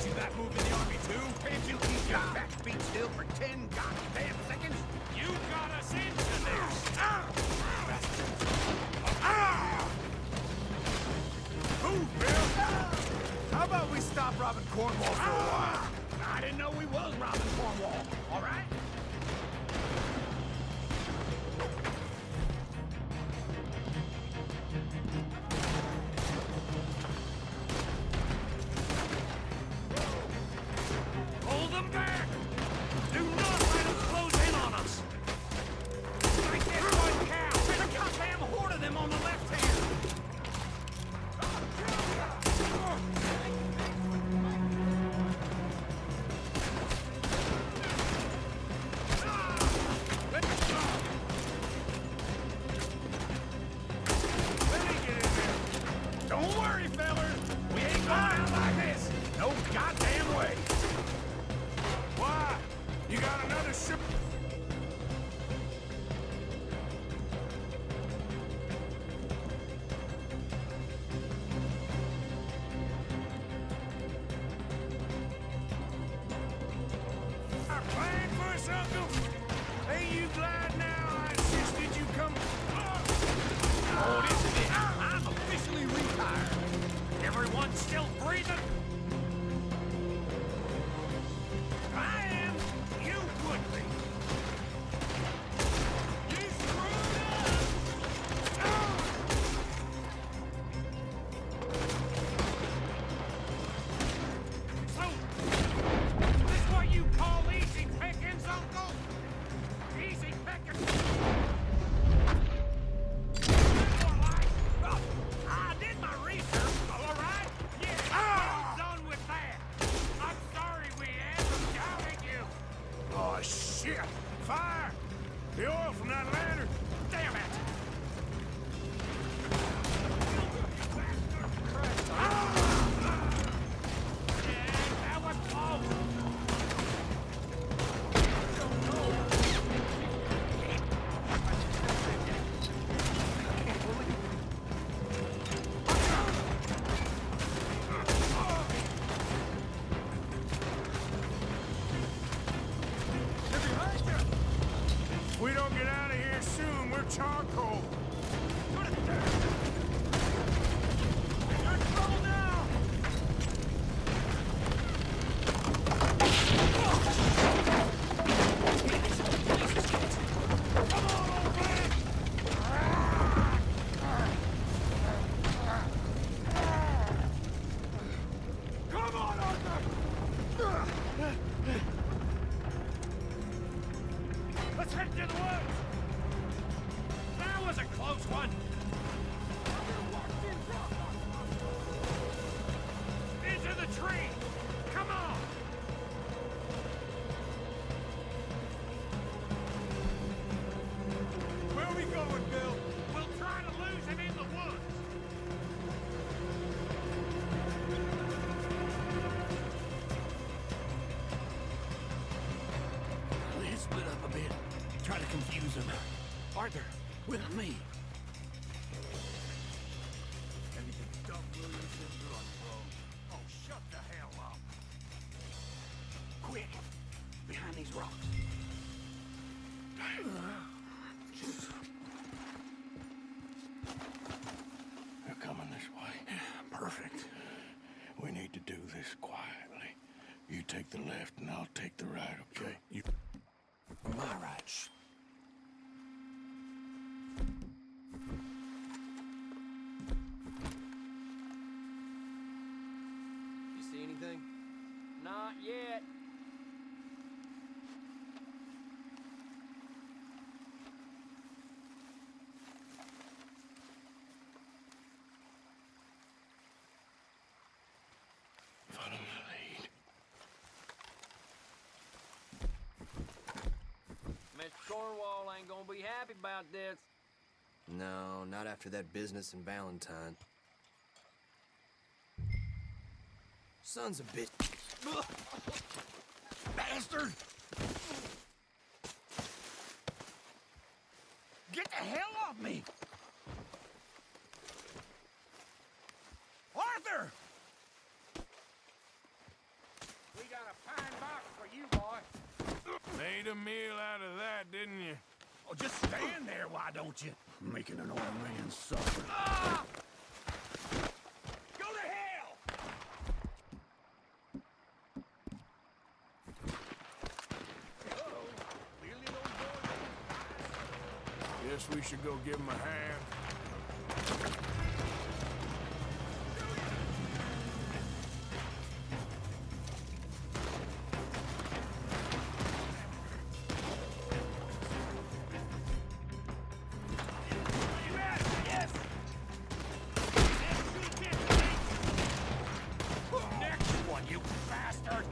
you that move in the army too? Can't you keep your backbeat still for 10 goddamn seconds? You got us into this! Move, Bill! How about we stop robbing Cornwall for a while? I didn't know we was robbing Cornwall, all right? Hold them back! Do not let them close in on us! Like that one cow! There's a goddamn horde of them on the left hand! Don't worry, fellas. We ain't going out like this. No goddamn way. Why? You got another ship? Our plan for us, Uncle? Ain't you glad now I insisted you come? Oh, this is it. I'm officially retired. Everyone still breathing? I am. You would be. You screwed up! So, this what you call easy pickings, Uncle? Easy pickings? I did my research, all right? Yeah, well done with that. I'm sorry we ever doubted you. Oh, shit. Fire! The oil from that lantern. Damn it! Yeah, that was close. If we don't get out of here soon, we're charcoal. You're in trouble now. Come on, old man. Come on, Arthur. Let's head to the woods! That was a close one! Into the tree! Come on! Where are we going, Bill? We'll try to lose him in the woods! Let's split up a bit. Try to confuse him. Arthur, with me. Everything's dumb, Williamson. You're on the road. Oh, shut the hell up. Quick. Behind these rocks. They're coming this way. Perfect. We need to do this quietly. You take the left and I'll take the right, okay? You... My right. You see anything? Not yet. Follow my lead. Mr. Cornwall ain't gonna be happy about this. No, not after that business in Valentine. Sons of bitch. Bastard! Get the hell off me! Arthur! fine box for you, boy. Made a meal out of that, didn't you? Oh, just stand there, why don't you? Making an old man suffer. Ah! Go to hell! Guess we should go give him a hand. Yes! Next one, you bastard!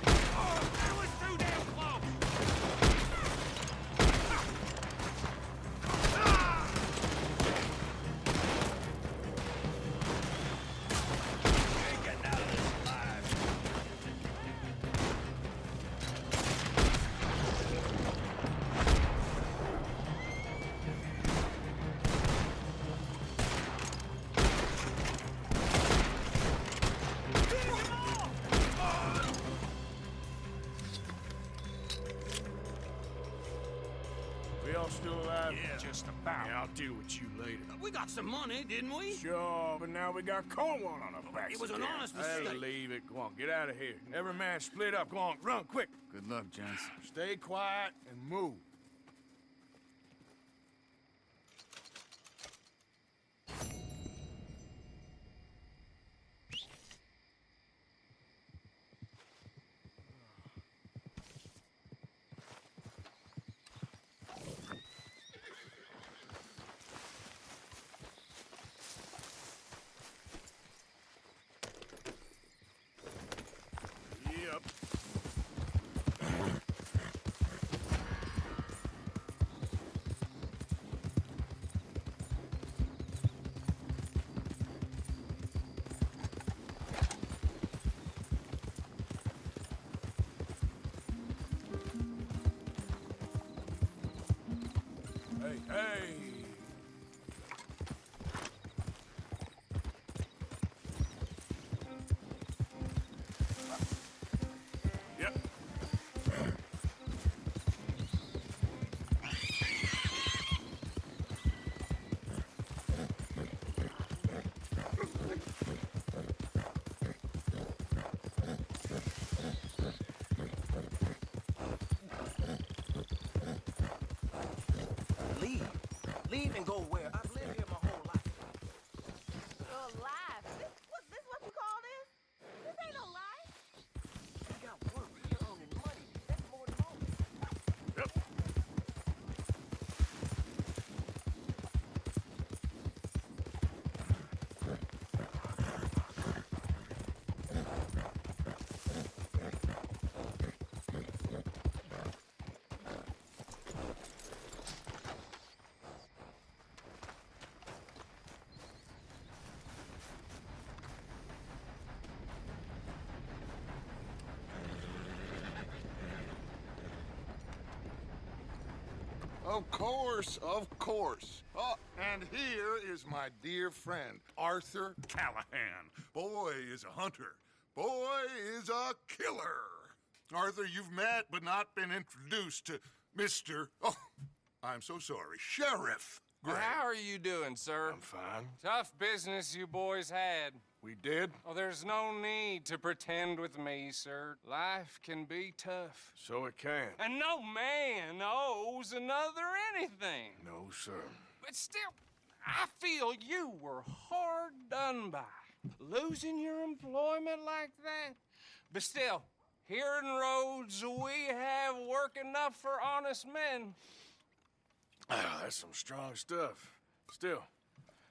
Oh, that was too damn close! Ain't getting out of this alive. We all still alive? Yeah, just about. Yeah, I'll deal with you later. We got some money, didn't we? Sure, but now we got Cornwall on our backs. It was an again. honest Hey, mistake. leave it. Go on, get out of here. Every man split up. Go on, run, quick. Good luck, gents. Stay quiet and move. Yep. Hey, hey! Yep. Leave. Leave and go where? I've lived here my whole life. Your life. This what you call this? This ain't no life. You got work. You're earning money. That's more than most. Yep. Of course, of course. Oh, and here is my dear friend, Arthur Callahan. Boy is a hunter. Boy is a killer. Arthur, you've met but not been introduced to Mr. Oh, I'm so sorry, Sheriff Gray. How are you doing, sir? I'm fine. Tough business you boys had. We did, Oh, there's no need to pretend with me, sir. Life can be tough. so it can. And no man owes another anything. No, sir. But still, I feel you were hard done by. Losing your employment like that. But still, here in Rhodes, we have work enough for honest men. Ah, that's some strong stuff. Still,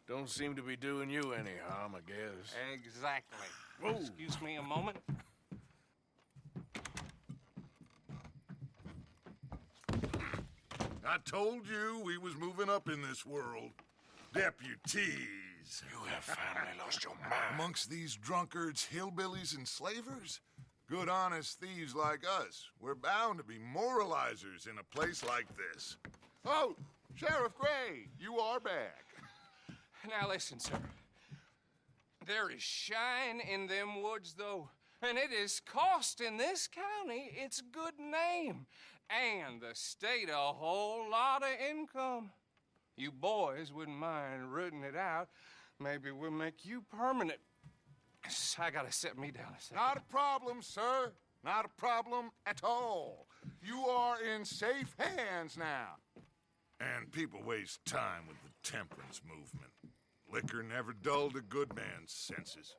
don't seem to be doing you any harm, I guess. Exactly. Whoa. Excuse me a moment. I told you we was moving up in this world. Deputies. You have finally lost your mind. Amongst these drunkards, hillbillies, and slavers? Good, honest thieves like us. We're bound to be moralizers in a place like this. Oh, Sheriff Gray, you are back. Now listen, sir. There is shine in them woods, though, and it is costing this county its good name and the state a whole lot of income. You boys wouldn't mind rooting it out. Maybe we'll make you permanent. I gotta sit me down a second. Not a problem, sir. Not a problem at all. You are in safe hands now. And people waste time with the temperance movement. Liquor never dulled a good man's senses.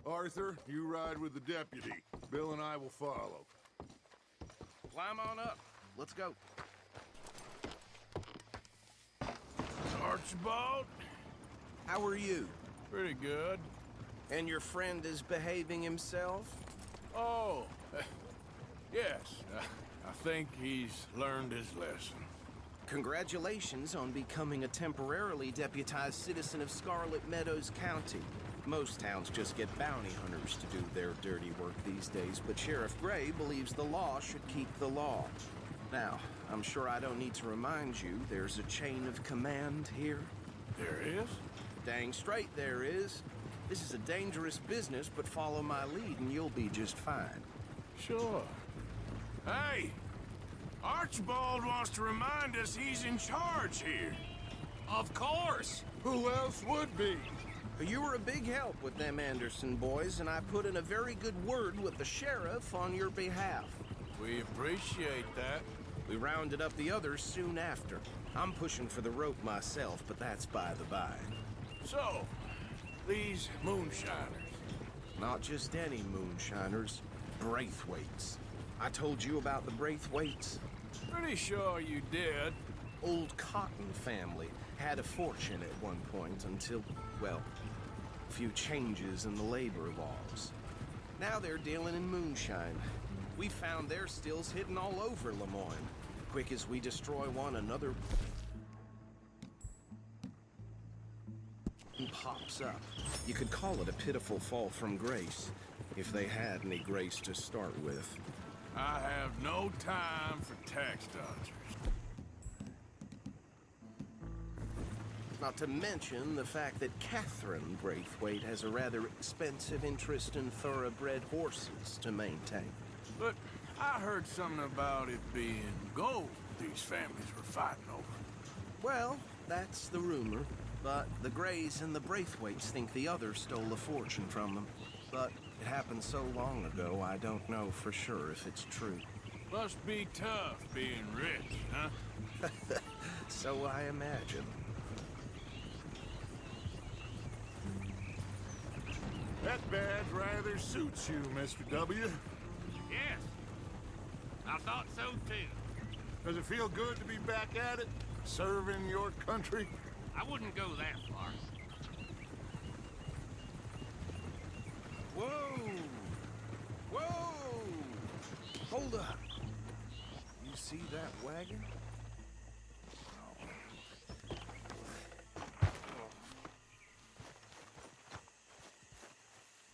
Arthur, you ride with the deputy. Bill and I will follow. Climb on up. Let's go. Archibald? How are you? Pretty good. And your friend is behaving himself? Oh, yes. I think he's learned his lesson. Congratulations on becoming a temporarily deputized citizen of Scarlet Meadows County. Most towns just get bounty hunters to do their dirty work these days, but Sheriff Gray believes the law should keep the law. Now, I'm sure I don't need to remind you there's a chain of command here. There is? Dang straight there is. This is a dangerous business, but follow my lead and you'll be just fine. Sure. Hey! Archibald wants to remind us he's in charge here. Of course. Who else would be? You were a big help with them Anderson boys, and I put in a very good word with the sheriff on your behalf. We appreciate that. We rounded up the others soon after. I'm pushing for the rope myself, but that's by the by. So, these moonshiners. Not just any moonshiners, Braithwaites. I told you about the Braithwaites? Pretty sure you did. Old Cotton family had a fortune at one point until, well, a few changes in the labor laws. Now they're dealing in moonshine. We found their stills hidden all over Lemoyne. Quick as we destroy one another pops up. You could call it a pitiful fall from grace, if they had any grace to start with. I have no time for tax dodgers. Not to mention the fact that Catherine Braithwaite has a rather expensive interest in thoroughbred horses to maintain. But I heard something about it being gold these families were fighting over. Well, that's the rumor. But the Grays and the Braithwaites think the other stole a fortune from them. But it happened so long ago, I don't know for sure if it's true. Must be tough being rich, huh? So I imagine. That badge rather suits you, Mr. W. Yes. I thought so too. Does it feel good to be back at it? Serving your country? I wouldn't go that far. Whoa! Whoa! Hold up. You see that wagon?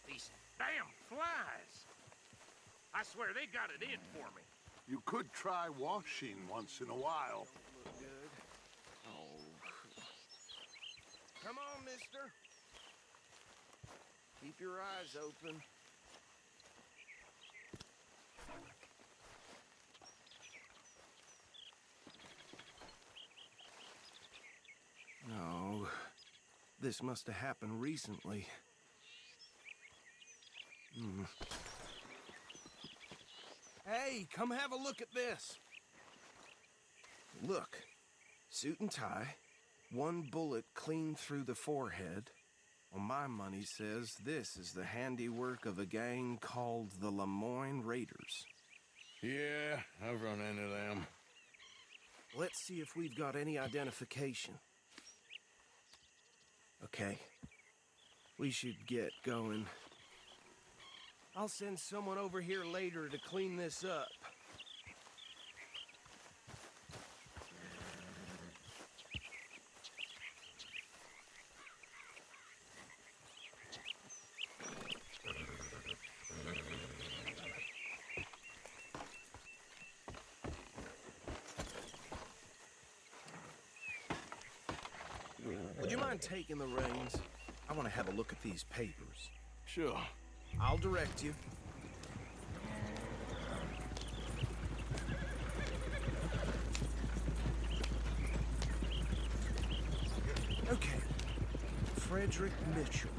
These damn flies. I swear they got it in for me. You could try washing once in a while. Look good. Oh. Come on, mister. Keep your eyes open. No. This must have happened recently. Hey, come have a look at this. Look. Suit and tie. One bullet clean through the forehead. Well, my money says this is the handiwork of a gang called the Lemoyne Raiders. Yeah, I've run into them. Let's see if we've got any identification. Okay. We should get going. I'll send someone over here later to clean this up. Would you mind taking the reins? I want to have a look at these papers. Sure. I'll direct you. Okay. Frederick Mitchell,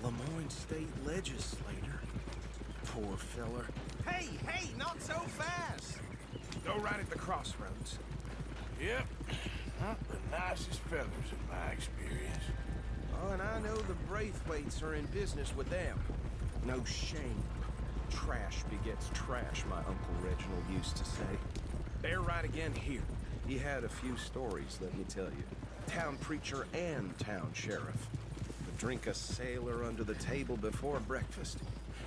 Lemoyne State Legislator. Poor feller. Hey, not so fast! Go right at the crossroads. Yep. Not the nicest fellas in my experience. Oh, and I know the Braithwaites are in business with them. No shame. Trash begets trash, my Uncle Reginald used to say. They're right again here. He had a few stories, let me tell you. Town preacher and town sheriff. Would drink a sailor under the table before breakfast.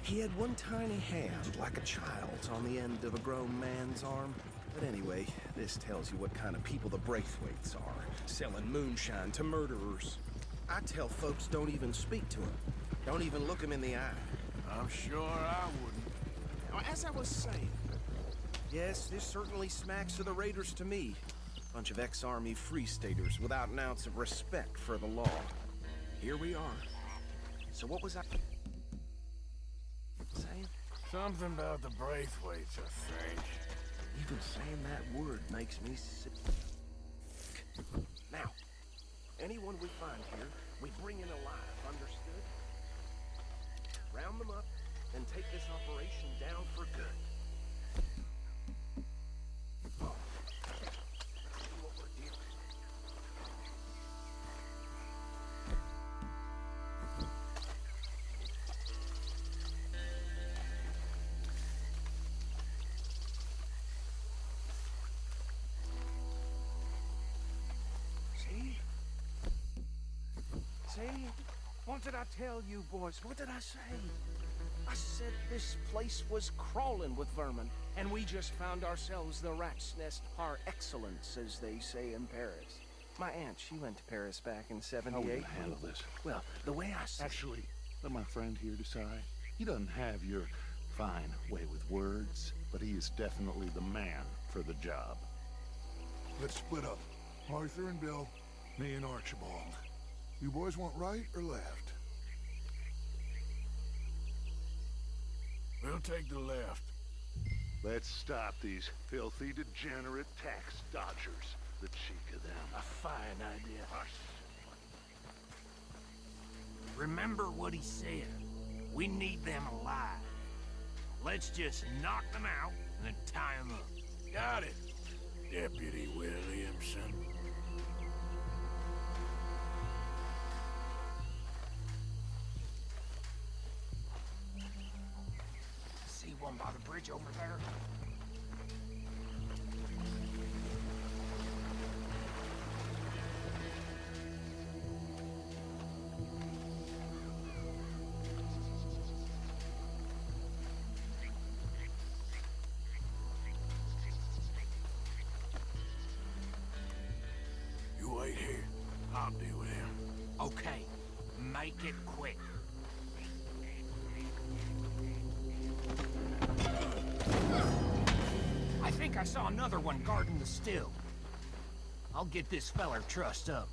He had one tiny hand, like a child's, on the end of a grown man's arm. But anyway, this tells you what kind of people the Braithwaites are, selling moonshine to murderers. I tell folks don't even speak to him. Don't even look him in the eye. I'm sure I wouldn't. Now, as I was saying, yes, this certainly smacks of the Raiders to me. Bunch of ex-Army Free Staters without an ounce of respect for the law. Here we are. So what was I saying? Something about the Braithwaites, I think. Even saying that word makes me sick. Now, anyone we find here, we bring in alive, understood? Round them up and take this operation down for good. Oh, see what we're dealing with. See? What did I tell you, boys? What did I say? I said this place was crawling with vermin, and we just found ourselves the rat's nest par excellence, as they say in Paris. My aunt, she went to Paris back in How are we '78. gonna handle this? Well, the way I see Actually, let my friend here decide. He doesn't have your fine way with words, but he is definitely the man for the job. Let's split up. Arthur and Bill, me and Archibald. You boys want right or left? We'll take the left. Let's stop these filthy, degenerate tax dodgers. The cheek of them. A fine idea. Remember what he said. We need them alive. Let's just knock them out and then tie them up. Got it, Deputy Williamson. See one by the bridge over there? You wait here. I'll deal with him. Okay, make it quick. I think I saw another one guarding the still. I'll get this feller trussed up.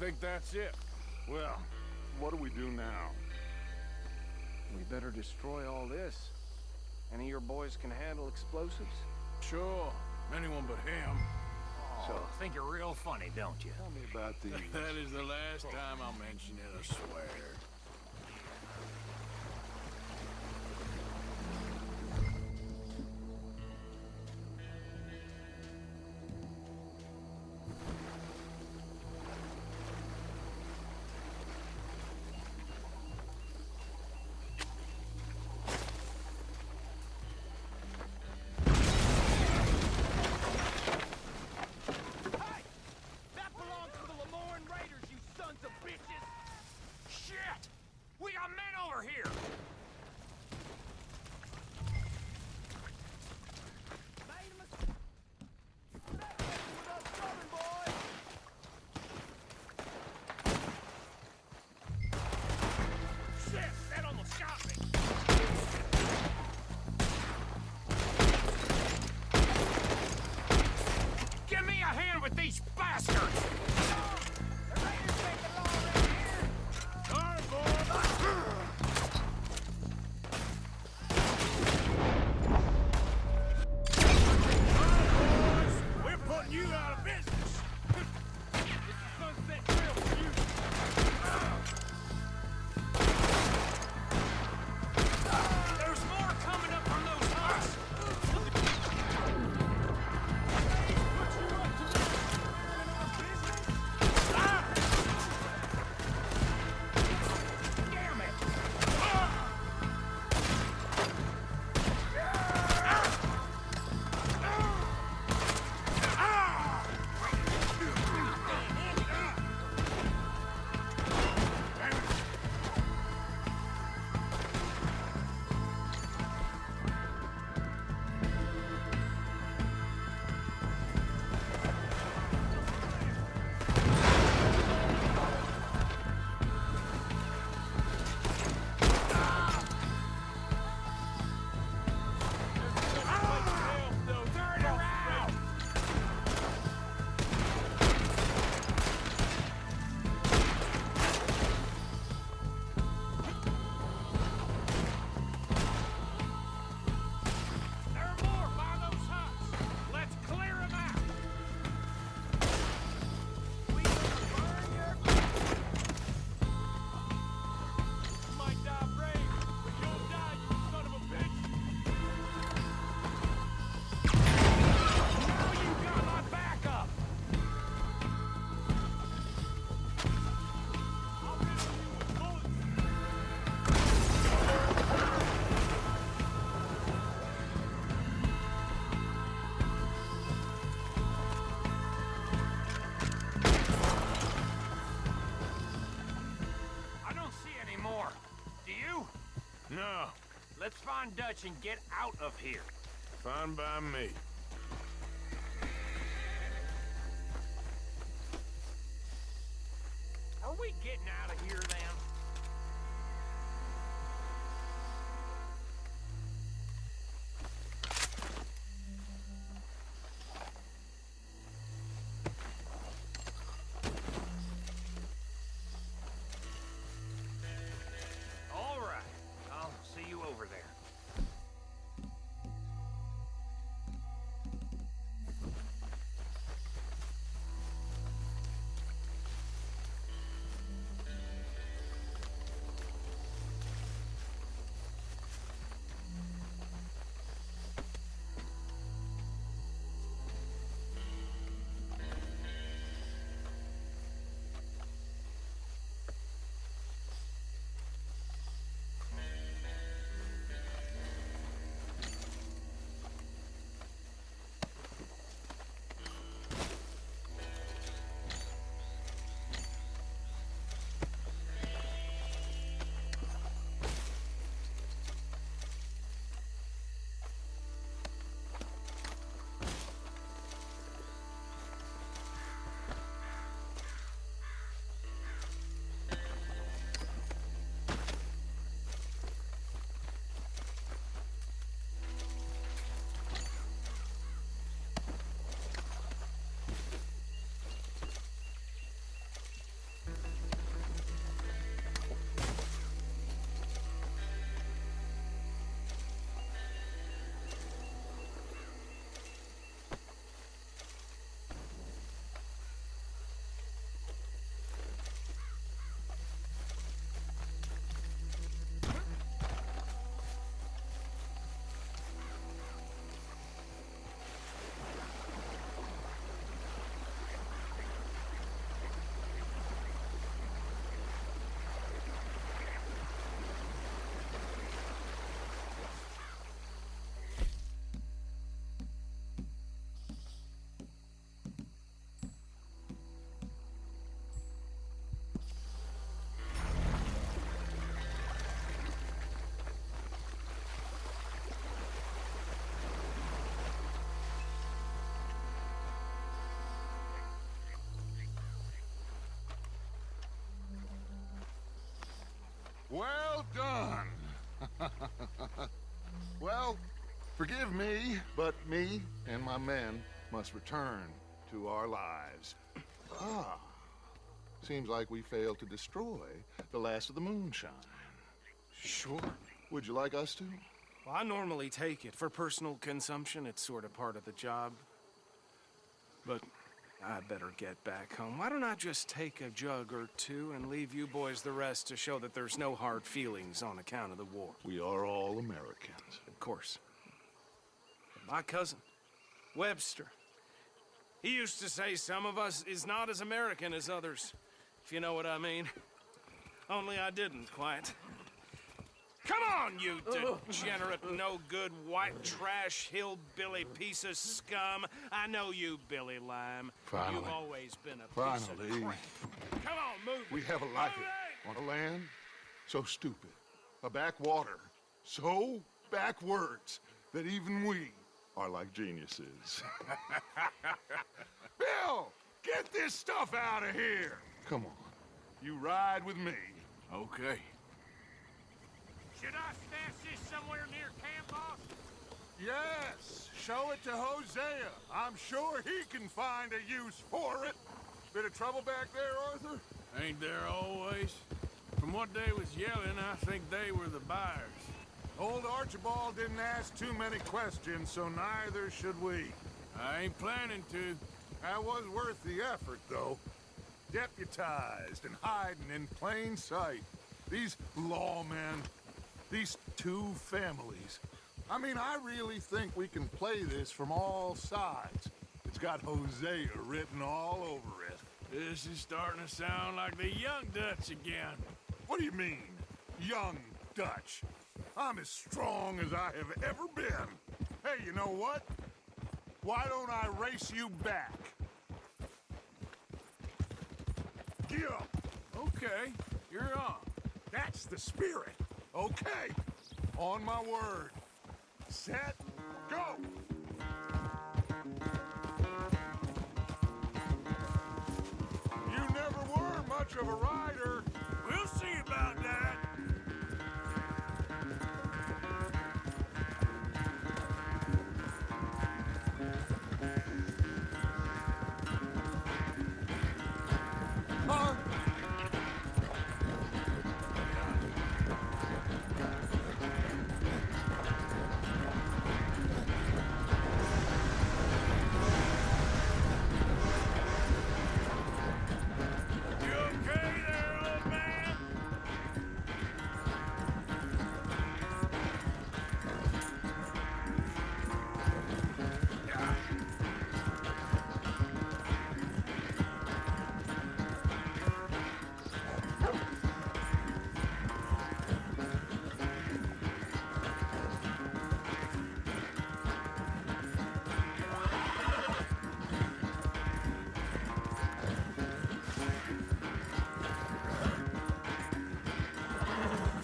think that's it. Well, what do we do now? We better destroy all this. Any of your boys can handle explosives? Sure. Anyone but him. So, think you're real funny, don't you? Tell me about these. That is the last time I'll mention it, I swear. That belongs to the Lemoyne Raiders, you sons of bitches! Shit! We got men over here! Shit! That almost got me! Give me a hand with these bastards! The Raiders make the law right here! All right, boys. We're putting you out of business. Sunset Grill for you! There's more coming up from those huts! Damn it! Turn around! There are more by those huts. Let's clear them out. We gonna burn your... You might die brave, but you'll die, you son of a bitch. Now you got my backup. I'll riddle you with bullets. I don't see any more. Do you? No, Let's find Dutch and get out of here. fine by me. Are we getting out of here then? All right. I'll see you over there. Well done. Well, forgive me, but me and my men must return to our lives. Ah, seems like we failed to destroy the last of the moonshine. Sure. Would you like us to? Well, I normally take it. For personal consumption, it's sort of part of the job. But I better get back home. Why don't I just take a jug or two and leave you boys the rest to show that there's no hard feelings on account of the war? We are all Americans. Of course. But my cousin, Webster, he used to say some of us is not as American as others, if you know what I mean. Only I didn't quite. Come on, you degenerate, no-good, white trash, hillbilly piece of scum. I know you, Billy Lime. Finally. You've always been a piece of Finally. crap. Come on, move We it. have a life Move on a land so stupid, a backwater so backwards that even we are like geniuses. Bill, get this stuff out of here. Come on, you ride with me. Okay. Should I stash this somewhere near camp, boss? Yes, show it to Hosea. I'm sure he can find a use for it. Bit of trouble back there, Arthur? Ain't there always? From what they was yelling, I think they were the buyers. Old Archibald didn't ask too many questions, so neither should we. I ain't planning to. That was worth the effort, though. Deputized and hiding in plain sight. These lawmen, these two families. I mean, I really think we can play this from all sides. It's got Hosea written all over it. This is starting to sound like the Young Dutch again. What do you mean, young Dutch? I'm as strong as I have ever been. Hey, you know what? Why don't I race you back? Get up. Okay, you're on. That's the spirit. Okay. On my word. Set. Go. You never were much of a rider. We'll see about that. Huh? You okay there, old man?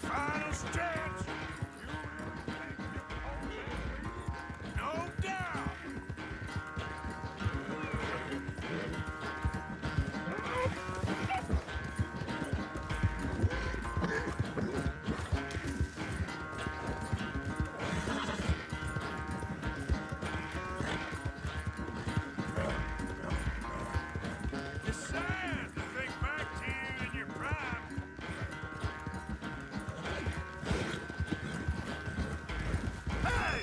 Final stretch. No doubt. It's sad to think back to you in your prime. Hey!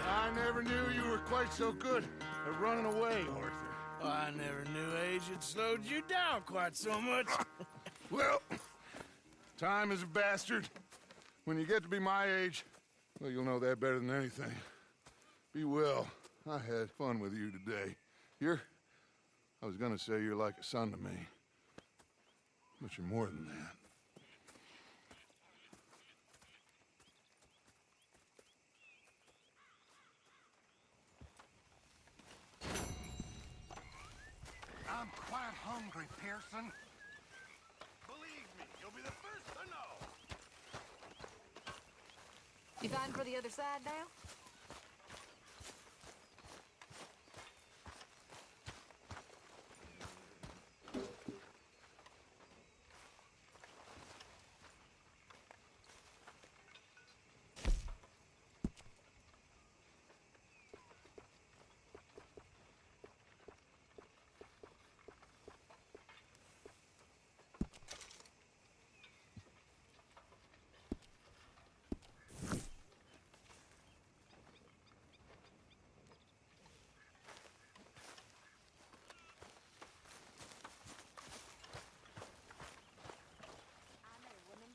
I never knew you were quite so good at running away, Arthur. I never knew age had slowed you down quite so much. Well, time is a bastard. When you get to be my age, well, you'll know that better than anything. Be well. I had fun with you today. I was gonna say you're like a son to me. But you're more than that. country, Pearson. Believe me, you'll be the first to know. You fighting for the other side now?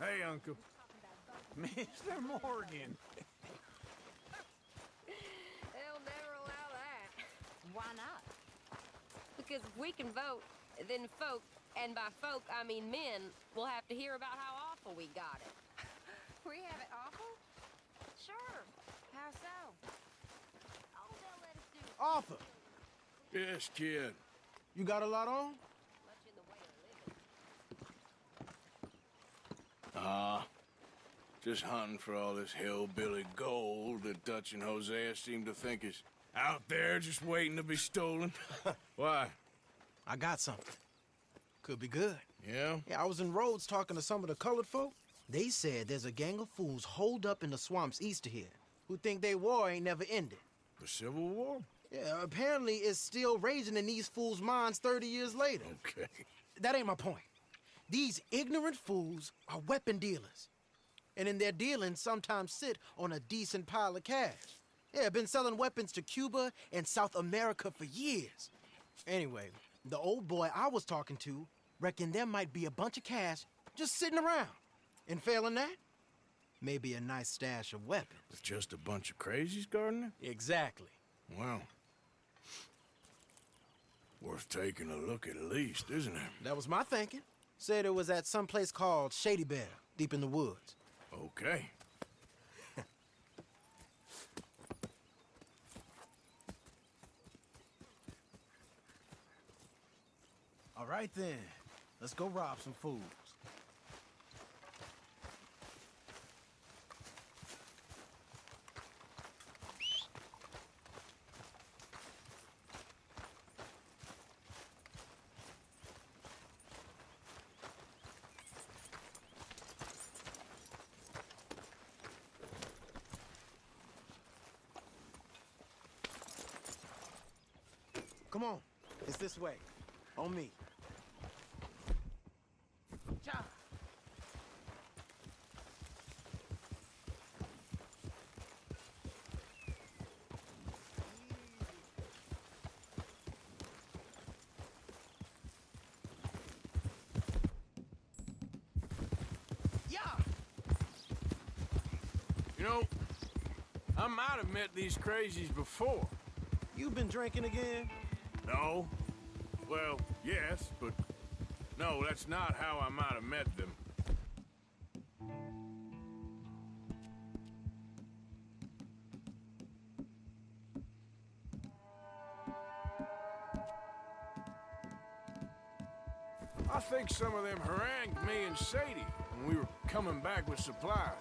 Hey, Uncle. Mr. Morgan. They'll never allow that. Why not? Because if we can vote, then folk, and by folk I mean men, will have to hear about how awful we got it. We have it awful? Sure. How so? Oh, they'll let us do Arthur, Yes, kid. you got a lot on? much in the way of living. Just hunting for all this hillbilly gold that Dutch and Hosea seem to think is out there just waiting to be stolen. Why? I got something. Could be good. Yeah? Yeah, I was in Rhodes talking to some of the colored folk. They said there's a gang of fools holed up in the swamps east of here who think their war ain't never ended. The Civil War? Yeah, apparently it's still raging in these fools' minds 30 years later. Okay. That ain't my point. These ignorant fools are weapon dealers. And in their dealing, sometimes sit on a decent pile of cash. Yeah, been selling weapons to Cuba and South America for years. Anyway, the old boy I was talking to reckoned there might be a bunch of cash just sitting around. And failing that, maybe a nice stash of weapons. With just a bunch of crazies guarding it? Exactly. Well, worth taking a look at least, isn't it? That was my thinking. Said it was at some place called Shady Bear, deep in the woods. Okay. All right then, let's go rob some fools. Come on, it's this way. On me. Cha! Yeah! You know, I might have met these crazies before. You been drinking again? No. Well, yes, but no, that's not how I might have met them. I think some of them harangued me and Sadie when we were coming back with supplies.